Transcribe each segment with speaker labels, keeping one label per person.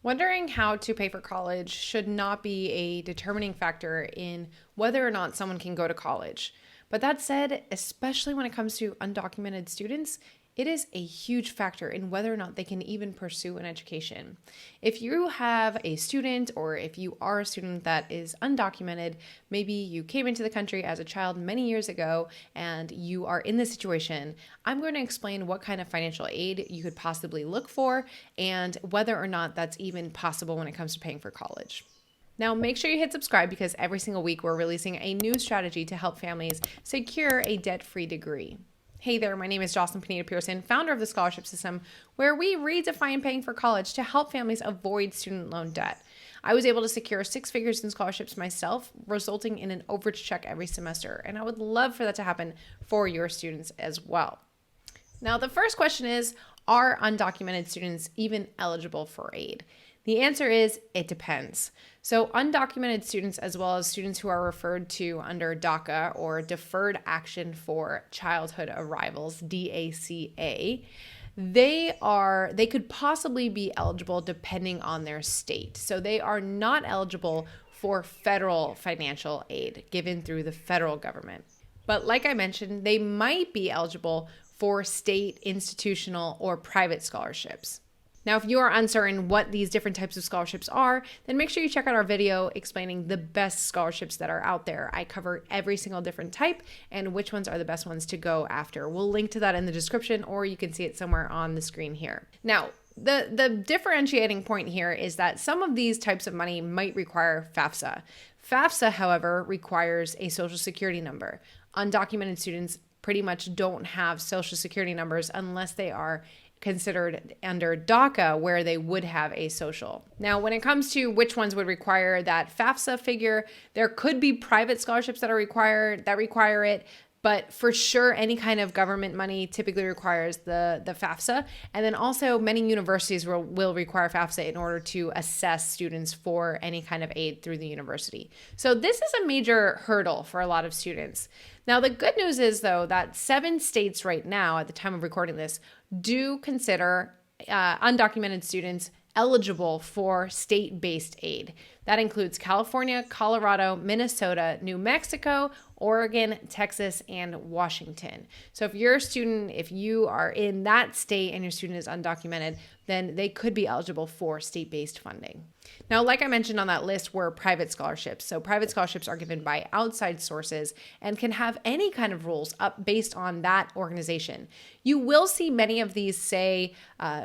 Speaker 1: Wondering how to pay for college should not be a determining factor in whether or not someone can go to college. But that said, especially when it comes to undocumented students, it is a huge factor in whether or not they can even pursue an education. If you have a student or if you are a student that is undocumented, maybe you came into the country as a child many years ago and you are in this situation, I'm going to explain what kind of financial aid you could possibly look for and whether or not that's even possible when it comes to paying for college. Now, make sure you hit subscribe because every single week we're releasing a new strategy to help families secure a debt-free degree. Hey there, my name is Jocelyn Pineda-Pearson, founder of the Scholarship System, where we redefine paying for college to help families avoid student loan debt. I was able to secure 6 figures in scholarships myself, resulting in an overage check every semester, and I would love for that to happen for your students as well. Now, the first question is, are undocumented students even eligible for aid? The answer is, it depends. So undocumented students, as well as students who are referred to under DACA or Deferred Action for Childhood Arrivals, DACA, they could possibly be eligible depending on their state. So they are not eligible for federal financial aid given through the federal government. But like I mentioned, they might be eligible for state, institutional, or private scholarships. Now, if you are uncertain what these different types of scholarships are, then make sure you check out our video explaining the best scholarships that are out there. I cover every single different type and which ones are the best ones to go after. We'll link to that in the description, or you can see it somewhere on the screen here. Now, the differentiating point here is that some of these types of money might require FAFSA. FAFSA, however, requires a social security number. Undocumented students pretty much don't have social security numbers unless they are considered under DACA, where they would have a social. Now, when it comes to which ones would require that FAFSA figure, there could be private scholarships that require it, but for sure, any kind of government money typically requires the FAFSA. And then also many universities will require FAFSA in order to assess students for any kind of aid through the university. So this is a major hurdle for a lot of students. Now, the good news is, though, that 7 states right now, at the time of recording this, do consider undocumented students eligible for state-based aid. That includes California, Colorado, Minnesota, New Mexico, Oregon, Texas, and Washington. So if you're a student, if you are in that state and your student is undocumented, then they could be eligible for state-based funding. Now, like I mentioned on that list were private scholarships. So private scholarships are given by outside sources and can have any kind of rules up based on that organization. You will see many of these say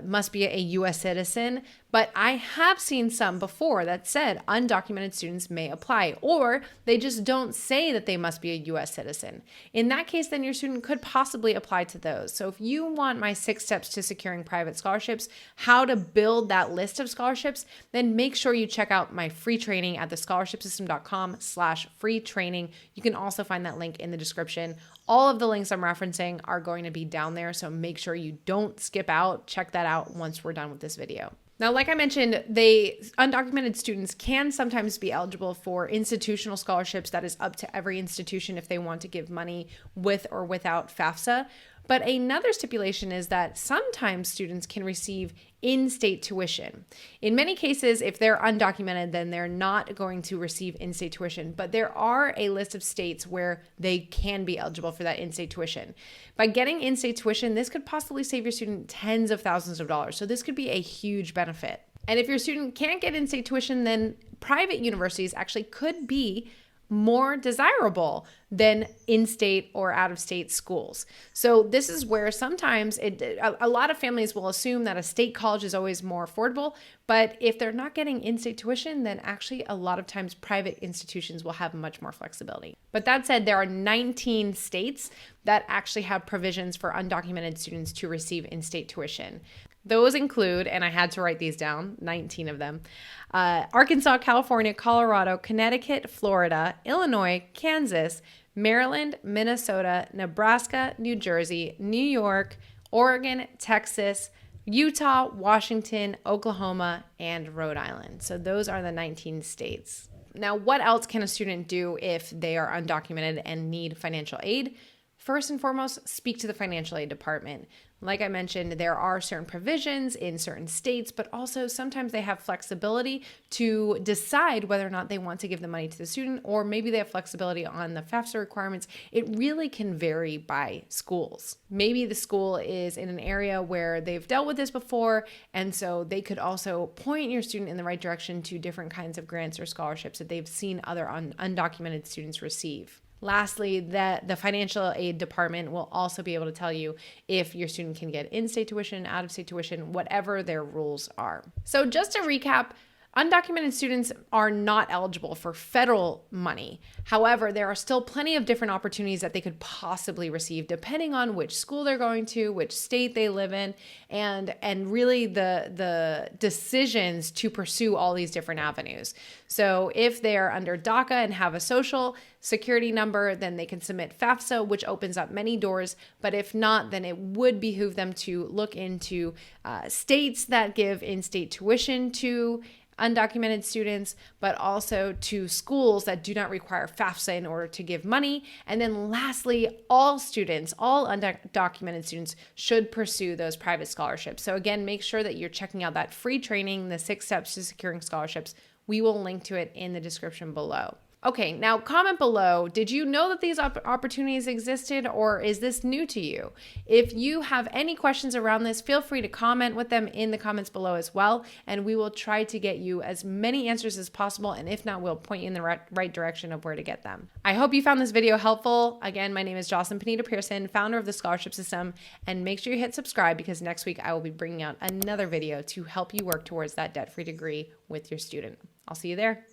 Speaker 1: must be a U.S. citizen, but I have seen some before that said undocumented students may apply, or they just don't say that they must be a U.S. citizen. In that case, then your student could possibly apply to those. So if you want my 6 steps to securing private scholarships, how to build that list of scholarships, then make sure you check out my free training at thescholarshipsystem.com/free training. You can also find that link in the description. All of the links I'm referencing are going to be down there, so make sure you don't skip out. Check that out once we're done with this video. Now, like I mentioned, undocumented students can sometimes be eligible for institutional scholarships. That is up to every institution if they want to give money with or without FAFSA. But another stipulation is that sometimes students can receive in-state tuition. In many cases, if they're undocumented, then they're not going to receive in-state tuition. But there are a list of states where they can be eligible for that in-state tuition. By getting in-state tuition, this could possibly save your student tens of thousands of dollars. So this could be a huge benefit. And if your student can't get in-state tuition, then private universities actually could be more desirable than in-state or out-of-state schools. So this is where sometimes a lot of families will assume that a state college is always more affordable, but if they're not getting in-state tuition, then actually a lot of times private institutions will have much more flexibility. But that said, there are 19 states that actually have provisions for undocumented students to receive in-state tuition. Those include, and I had to write these down, 19 of them, Arkansas, California, Colorado, Connecticut, Florida, Illinois, Kansas, Maryland, Minnesota, Nebraska, New Jersey, New York, Oregon, Texas, Utah, Washington, Oklahoma, and Rhode Island. So those are the 19 states. Now, what else can a student do if they are undocumented and need financial aid? First and foremost, speak to the financial aid department. Like I mentioned, there are certain provisions in certain states, but also sometimes they have flexibility to decide whether or not they want to give the money to the student, or maybe they have flexibility on the FAFSA requirements. It really can vary by schools. Maybe the school is in an area where they've dealt with this before, and so they could also point your student in the right direction to different kinds of grants or scholarships that they've seen other undocumented students receive. Lastly, the financial aid department will also be able to tell you if your student can get in-state tuition, out-of-state tuition, whatever their rules are. So just to recap, undocumented students are not eligible for federal money. However, there are still plenty of different opportunities that they could possibly receive depending on which school they're going to, which state they live in, and really the decisions to pursue all these different avenues. So if they're under DACA and have a social security number, then they can submit FAFSA, which opens up many doors. But if not, then it would behoove them to look into states that give in-state tuition to undocumented students, but also to schools that do not require FAFSA in order to give money. And then lastly, all students, all undocumented students should pursue those private scholarships. So again, make sure that you're checking out that free training, the 6 steps to securing scholarships. We will link to it in the description below. Okay, now comment below, did you know that these opportunities existed, or is this new to you? If you have any questions around this, feel free to comment with them in the comments below as well, and we will try to get you as many answers as possible, and if not, we'll point you in the right direction of where to get them. I hope you found this video helpful. Again, my name is Jocelyn Panetta Pearson, founder of the Scholarship System, and make sure you hit subscribe because next week I will be bringing out another video to help you work towards that debt-free degree with your student. I'll see you there.